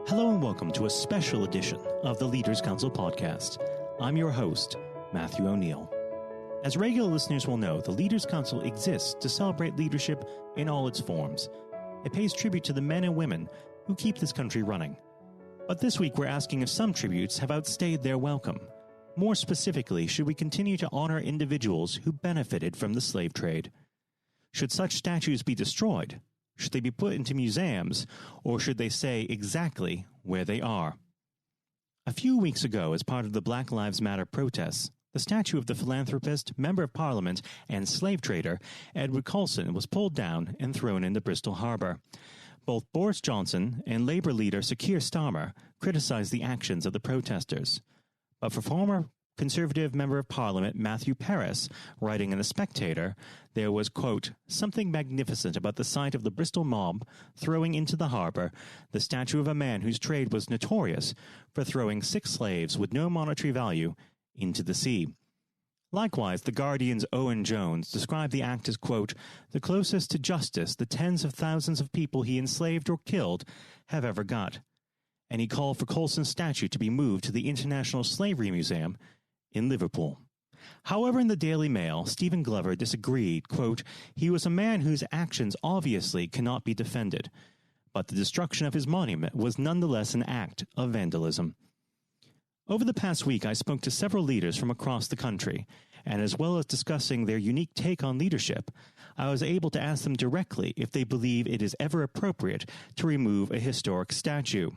Hello and welcome to a special edition of the Leaders Council podcast. I'm your host, Matthew O'Neill. As regular listeners will know, the Leaders Council exists to celebrate leadership in all its forms. It pays tribute to the men and women who keep this country running. But this week we're asking if some tributes have outstayed their welcome. More specifically, should we continue to honor individuals who benefited from the slave trade? Should such statues be destroyed? Should they be put into museums, or should they stay exactly where they are? A few weeks ago, as part of the Black Lives Matter protests, the statue of the philanthropist, member of parliament, and slave trader Edward Coulston was pulled down and thrown into Bristol Harbour. Both Boris Johnson and Labour leader Sir Keir Starmer criticized the actions of the protesters. But for former Conservative Member of Parliament Matthew Paris, writing in The Spectator, there was, quote, something magnificent about the sight of the Bristol mob throwing into the harbour the statue of a man whose trade was notorious for throwing 6 slaves with no monetary value into the sea. Likewise, The Guardian's Owen Jones described the act as, quote, the closest to justice the tens of thousands of people he enslaved or killed have ever got. And he called for Coulston's statue to be moved to the International Slavery Museum in Liverpool. However, in the Daily Mail, Stephen Glover disagreed, quote, he was a man whose actions obviously cannot be defended, but the destruction of his monument was nonetheless an act of vandalism. Over the past week, I spoke to several leaders from across the country, and as well as discussing their unique take on leadership, I was able to ask them directly if they believe it is ever appropriate to remove a historic statue.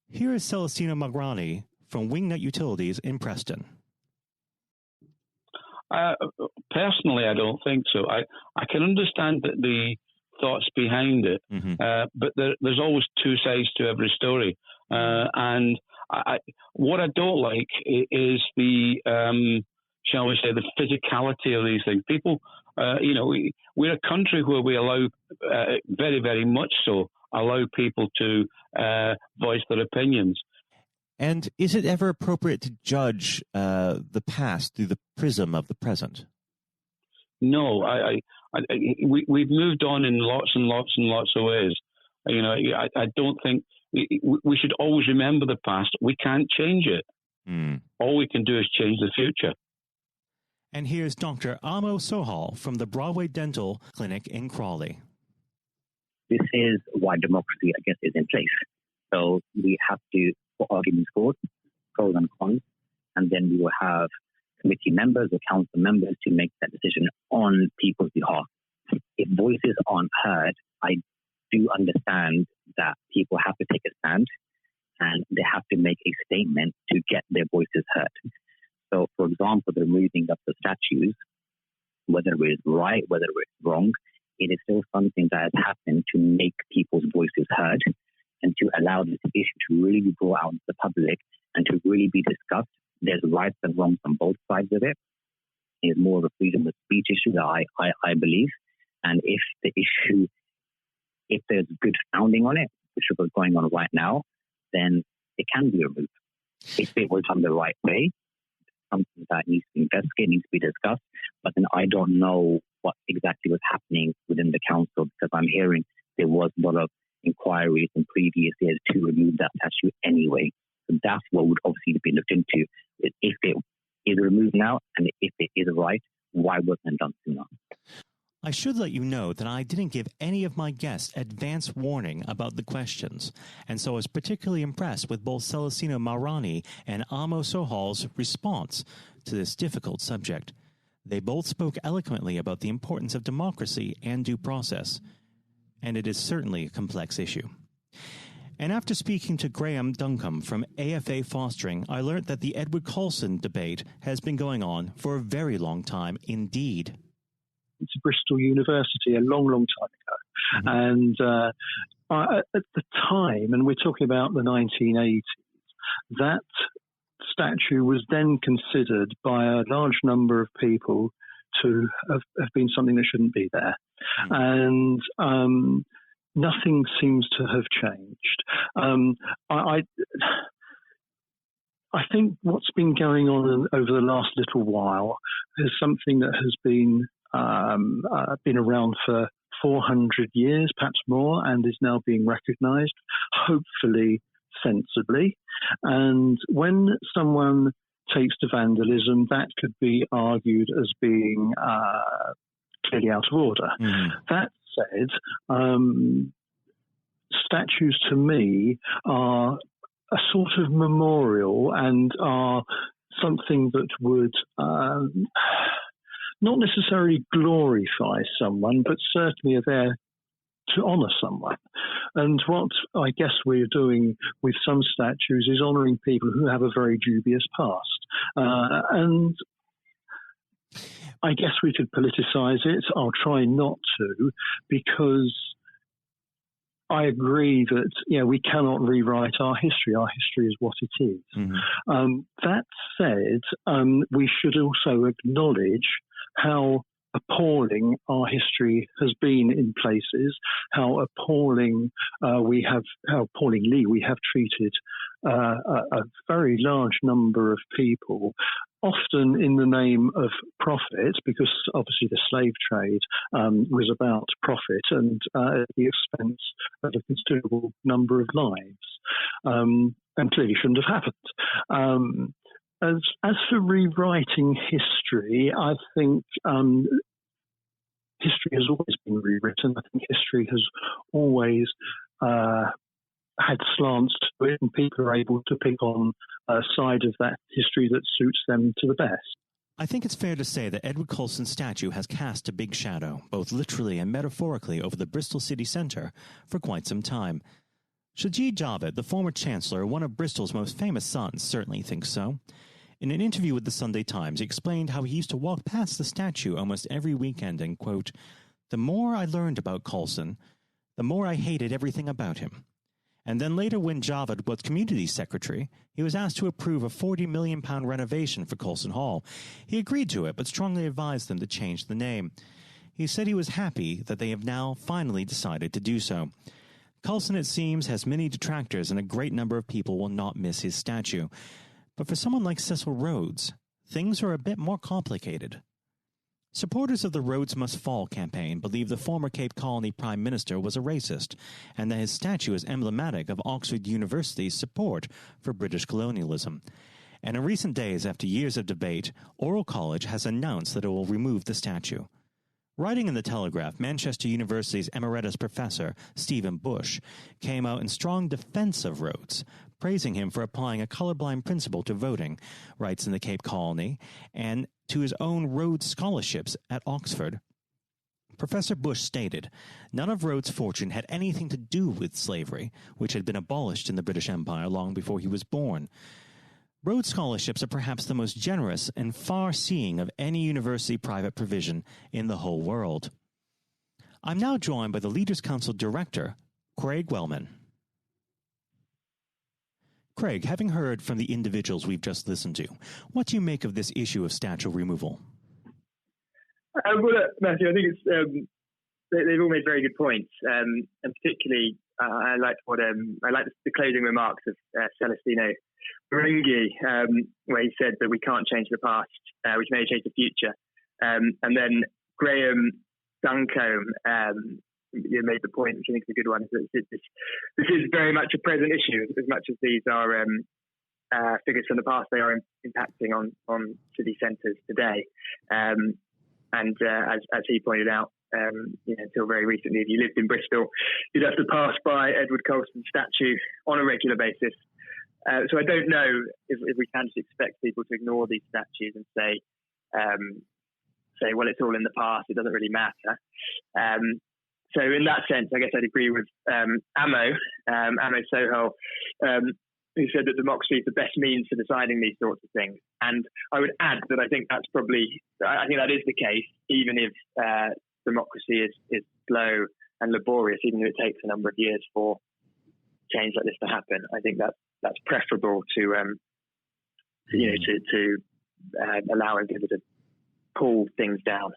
Here is Celestino Magrani from Wingnut Utilities in Preston. Personally, I don't think so. I can understand the thoughts behind it, but there's always two sides to every story. And what I don't like is the, shall we say, the physicality of these things. People, we're a country where we allow, very, very much so, allow people to voice their opinions. And is it ever appropriate to judge the past through the prism of the present? No, we've moved on in lots and lots and lots of ways. I don't think we should always remember the past. We can't change it. All we can do is change the future. And here's Dr. Amo Sohal from the Broadway Dental Clinic in Crawley. This is why democracy, I guess, is in place. So we have to put arguments forward, pros and cons, and then we will have committee members or council members to make that decision on people's behalf. If voices aren't heard, I do understand that people have to take a stand and they have to make a statement to get their voices heard. So, for example, the removing of the statues, whether it's right, whether it's wrong, it is still something that has happened to make people's voices heard and to allow this issue to really be brought out to the public and to really be discussed. There's rights and wrongs on both sides of it. It's more of a freedom of speech issue that I believe. And if the issue, if there's good founding on it, which is what's going on right now, then it can be removed. If it was done the right way, something that needs to be investigated, needs to be discussed. But then I don't know what exactly was happening within the council, because I'm hearing there was a lot of inquiries in previous years to remove that statue anyway. So that's what would obviously be looked into. If it is removed now, and if it is right, why wasn't it done sooner? I should let you know that I didn't give any of my guests advance warning about the questions, and so I was particularly impressed with both Celestino Magrani and Amo Sohal's response to this difficult subject. They both spoke eloquently about the importance of democracy and due process, and it is certainly a complex issue. And after speaking to Graham Duncombe from AFA Fostering, I learned that the Edward Coulston debate has been going on for a very long time indeed. It's Bristol University a long, long time ago. And at the time, and we're talking about the 1980s, that statue was then considered by a large number of people to have been something that shouldn't be there. And nothing seems to have changed. I think what's been going on over the last little while is something that has been around for 400 years, perhaps more, and is now being recognised. Hopefully sensibly. And when someone takes to vandalism, that could be argued as being clearly out of order. That said, statues to me are a sort of memorial and are something that would not necessarily glorify someone, but certainly are there to honour someone. And what I guess we're doing with some statues is honouring people who have a very dubious past. And I guess we could politicise it. I'll try not to, because I agree that we cannot rewrite our history. Our history is what it is. That said, we should also acknowledge how appalling our history has been in places, how appallingly we have treated a very large number of people, often in the name of profit, because obviously the slave trade was about profit and at the expense of a considerable number of lives, and clearly shouldn't have happened. As for rewriting history, I think history has always been rewritten. I think history has always had slants to it, and people are able to pick on a side of that history that suits them to the best. I think it's fair to say that Edward Coulston's statue has cast a big shadow, both literally and metaphorically, over the Bristol city centre for quite some time. Sajid Javid, the former Chancellor, one of Bristol's most famous sons, certainly thinks so. In an interview with the Sunday Times, he explained how he used to walk past the statue almost every weekend and, quote, "The more I learned about Coulston, the more I hated everything about him." And then later, when Javid was Community Secretary, he was asked to approve a £40 million renovation for Coulston Hall. He agreed to it, but strongly advised them to change the name. He said he was happy that they have now finally decided to do so. Coulston, it seems, has many detractors, and a great number of people will not miss his statue. But for someone like Cecil Rhodes, things are a bit more complicated. Supporters of the Rhodes Must Fall campaign believe the former Cape Colony Prime Minister was a racist, and that his statue is emblematic of Oxford University's support for British colonialism. And in recent days, after years of debate, Oriel College has announced that it will remove the statue. Writing in the Telegraph, Manchester University's emeritus professor, Stephen Bush, came out in strong defence of Rhodes, praising him for applying a colourblind principle to voting rights in the Cape Colony and to his own Rhodes scholarships at Oxford. Professor Bush stated, "None of Rhodes' fortune had anything to do with slavery, which had been abolished in the British Empire long before he was born. Rhodes scholarships are perhaps the most generous and far-seeing of any university private provision in the whole world." I'm now joined by the Leaders' Council Director, Craig Wellman. Craig, having heard from the individuals we've just listened to, what do you make of this issue of statue removal? Well, Matthew, I think it's they've all made very good points, and particularly I liked the closing remarks of Celestino Berenghi, where he said that we can't change the past, which may change the future. And then Graham Duncombe made the point, which I think is a good one, that this is very much a present issue. As much as these are figures from the past, they are impacting on city centres today. And as he pointed out, until very recently, if you lived in Bristol, you'd have to pass by Edward Coulston's statue on a regular basis. So I don't know if we can just expect people to ignore these statues and say, well, it's all in the past, it doesn't really matter. So in that sense, I guess I'd agree with Amo Sohel, who said that democracy is the best means for deciding these sorts of things. And I would add that I think that is the case, even if democracy is slow and laborious, even if it takes a number of years for change like this to happen. I think that's preferable to allowing people to pull things down.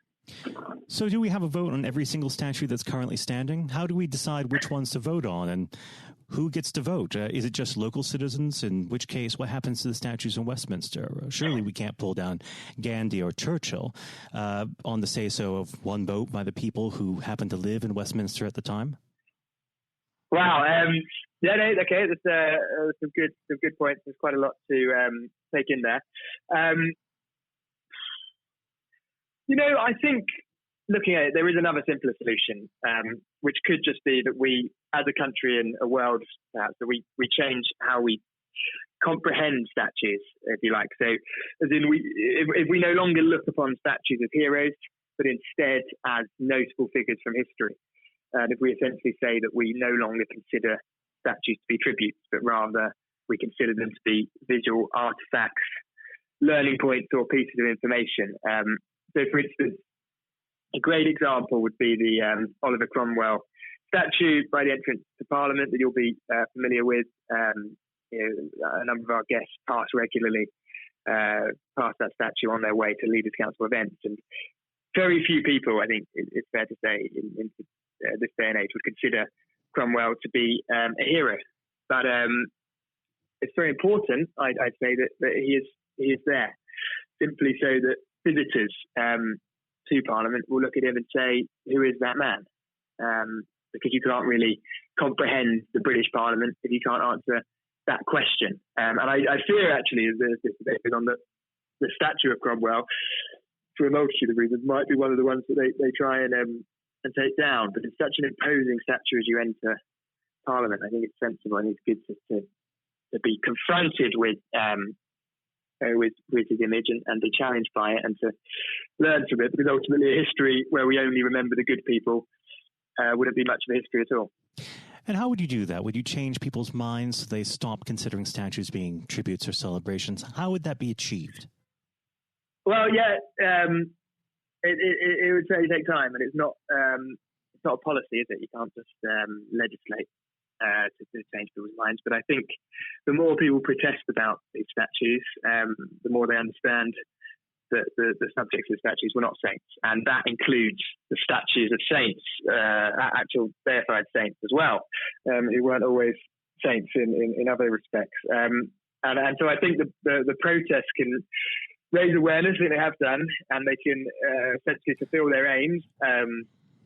So do we have a vote on every single statue that's currently standing? How do we decide which ones to vote on, and who gets to vote? Is it just local citizens? In which case, what happens to the statues in Westminster? Surely we can't pull down Gandhi or Churchill on the say-so of one vote by the people who happen to live in Westminster at the time? Wow. Yeah, no, okay. There's some good points. There's quite a lot to take in there. I think looking at it, there is another simpler solution, which could just be that we, as a country and a world, perhaps, that we change how we comprehend statues, if you like. So, as in, if we no longer look upon statues as heroes, but instead as notable figures from history, and if we essentially say that we no longer consider statues to be tributes, but rather we consider them to be visual artifacts, learning points, or pieces of information. So, for instance, a great example would be the Oliver Cromwell statue by the entrance to Parliament that you'll be familiar with. A number of our guests pass regularly past that statue on their way to Leaders' Council events, and very few people, I think it's fair to say, in this day and age, would consider Cromwell to be a hero. But it's very important, I'd say, that he is there, simply so that visitors to Parliament will look at him and say, who is that man? Because you can't really comprehend the British Parliament if you can't answer that question. And I fear, actually, there's this debate on the statue of Cromwell, for a multitude of reasons, might be one of the ones that they try and take down. But it's such an imposing statue as you enter Parliament. I think it's sensible and it's good to be confronted with his image and be challenged by it and to learn from it, because ultimately a history where we only remember the good people wouldn't be much of a history at all. And how would you do that? Would you change people's minds so they stop considering statues being tributes or celebrations? How would that be achieved? Well, yeah, it would certainly take time, and it's not a policy, is it? You can't just legislate to change people's minds. But I think the more people protest about these statues, the more they understand that the subjects of statues were not saints, and that includes the statues of saints, actual deified saints as well, who weren't always saints in other respects. And so I think the protest can raise awareness, that they have done, and they can essentially fulfil their aims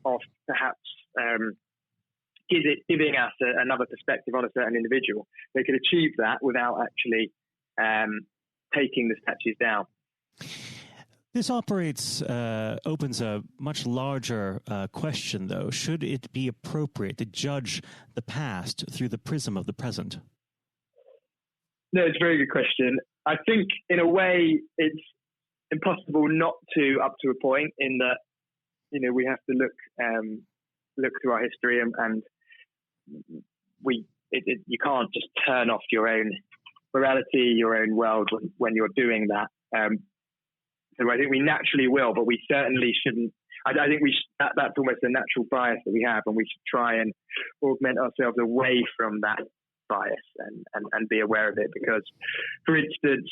of perhaps giving us another perspective on a certain individual. They could achieve that without actually taking the statues down. This opens a much larger question, though. Should it be appropriate to judge the past through the prism of the present? No, it's a very good question. I think, in a way, it's impossible not to, up to a point, in that, we have to look through our history, and you can't just turn off your own morality, your own world when you're doing that. So I think we naturally will, but we certainly shouldn't. I think that's almost a natural bias that we have, and we should try and augment ourselves away from that bias and be aware of it. Because, for instance,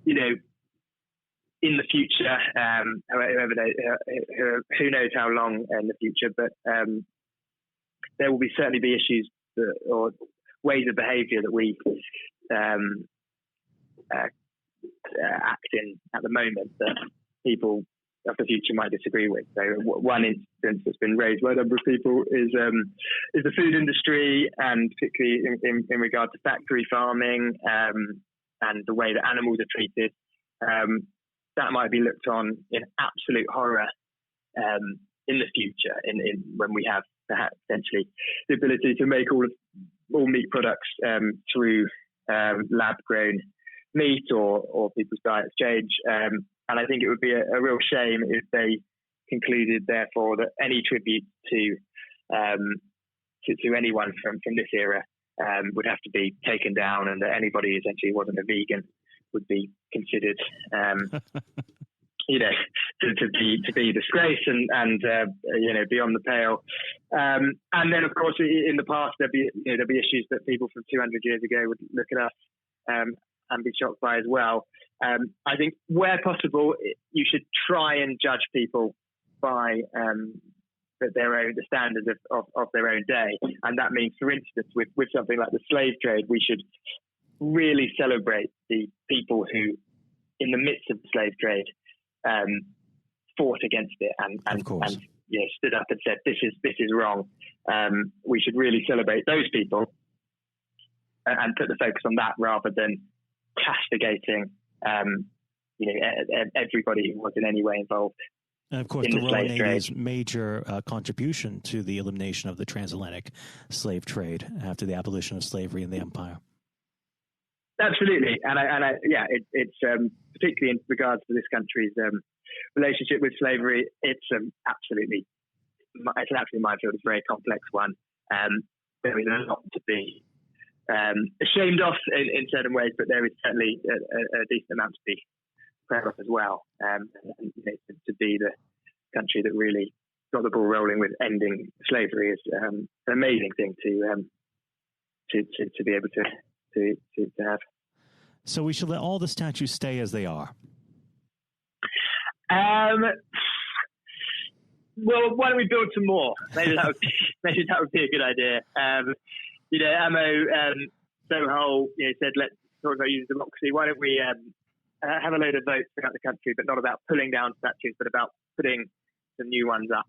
in the future, who knows how long in the future, but there will certainly be issues or ways of behaviour that we act in at the moment that people of the future might disagree with. So one instance that's been raised by a number of people is the food industry, and particularly in regard to factory farming and the way that animals are treated. That might be looked on in absolute horror in the future, in when we have perhaps potentially the ability to make all meat products through lab-grown meat, or people's diets change. And I think it would be a real shame if they concluded, therefore, that any tribute to anyone from this era would have to be taken down, and that anybody essentially who wasn't a vegan would be considered, to be disgraced and beyond the pale. And then, of course, in the past there'd be issues that people from 200 years ago would look at us and be shocked by as well. I think where possible, you should try and judge people by the standards of their own day. And that means, for instance, with something like the slave trade, we should really celebrate the people who, in the midst of the slave trade, fought against it and stood up and said, this is wrong. We should really celebrate those people and put the focus on that rather than castigating everybody who was in any way involved. And of course, the Royal Navy's major contribution to the elimination of the transatlantic slave trade after the abolition of slavery in the empire. Absolutely, it's particularly in regards to this country's relationship with slavery. It's an absolutely minefield. It's a very complex one. There is a lot to be ashamed of in certain ways, but there is certainly a decent amount to be proud of as well. To be the country that really got the ball rolling with ending slavery is an amazing thing to be able to have. So we should let all the statues stay as they are. Well, why don't we build some more? Maybe that would be a good idea. Amo Sohol said, let's talk about using democracy. Why don't we have a load of votes throughout the country, but not about pulling down statues, but about putting some new ones up.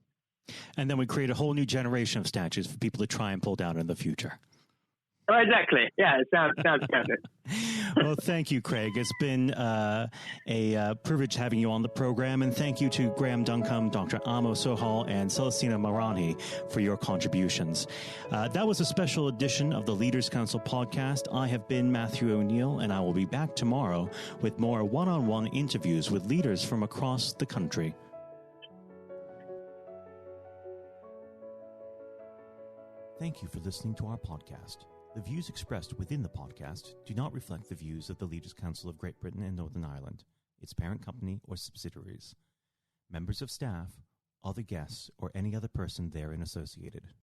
And then we create a whole new generation of statues for people to try and pull down in the future. Oh, exactly. Yeah, it sounds perfect. Well, thank you, Craig. It's been a privilege having you on the program, and thank you to Graham Duncombe, Dr. Amo Sohal, and Celestina Marani for your contributions. That was a special edition of the Leaders Council podcast. I have been Matthew O'Neill, and I will be back tomorrow with more one-on-one interviews with leaders from across the country. Thank you for listening to our podcast. The views expressed within the podcast do not reflect the views of the Leaders' Council of Great Britain and Northern Ireland, its parent company or subsidiaries, members of staff, other guests, or any other person therein associated.